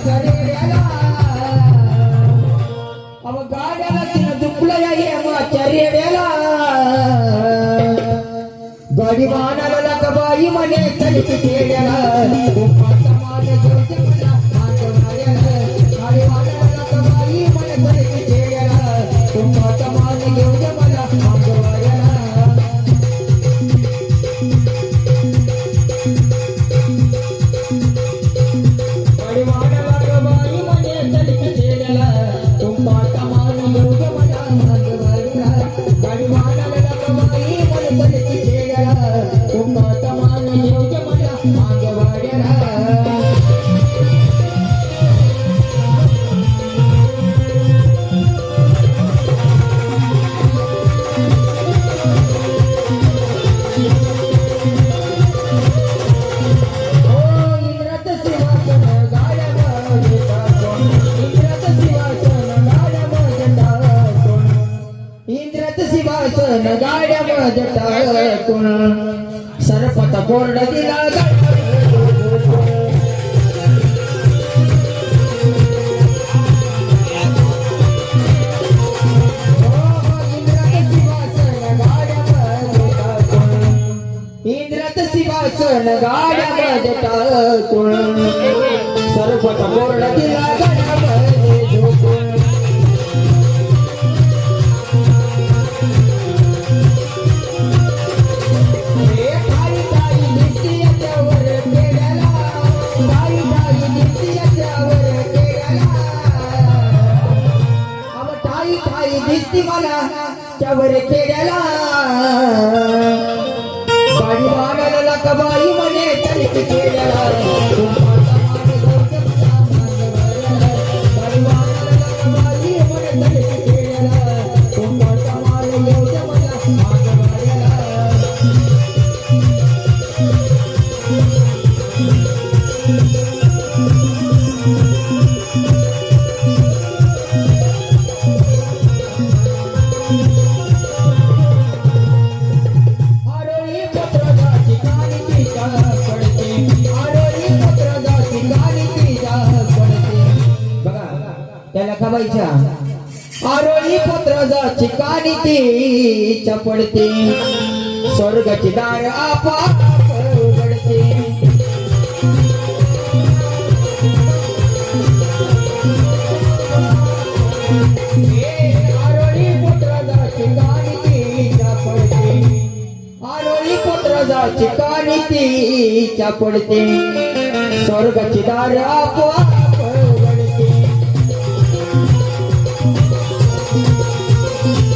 करेला अव गाड्याला तिनं दुखलं या हेमाच्या रेड्याला गाडी वाहनाला लागा बाई म्हणे चलती खेड्याला गोपाचा मान घेऊन मला माग मार्याला गाडी वाहनाला लागा बाई म्हणे चलती खेड्याला गोपाचा मान घेऊन मला माग मार्याला गाडी वाहनाला लागा बाई म्हणे चलती खेड्याला गोपाचा मान घेऊन मला माग मार्याला गाडी वाहनाला लागा बाई म्हणे चलती खेड्याला गोपाचा मान घेऊन मला माग मार्याला गाड्या टाकून सरपत कोरड दिला इंद्रात शिवासन गाड्या टाकून सरपत कोरड दिला दिसती मला त्यावर खेड्याला गाडी वाहनाला लागा बाई म्हणे चलती खेड्याला गाडी वाहनाला लागा बाई म्हणे चलती खेड्याला कुंभाचा माल येऊ मला माग मार्याला त्याला खवायच्या आरोळी पत्राचा ठिकाणी ती चपडते स्वर्गाची दार आपोआप उघडते आरोळी पत्राचा ठिकाणी ती चपडते आरोळी पत्राचा ठिकाणी ती चपडते स्वर्गाची दार आपोआप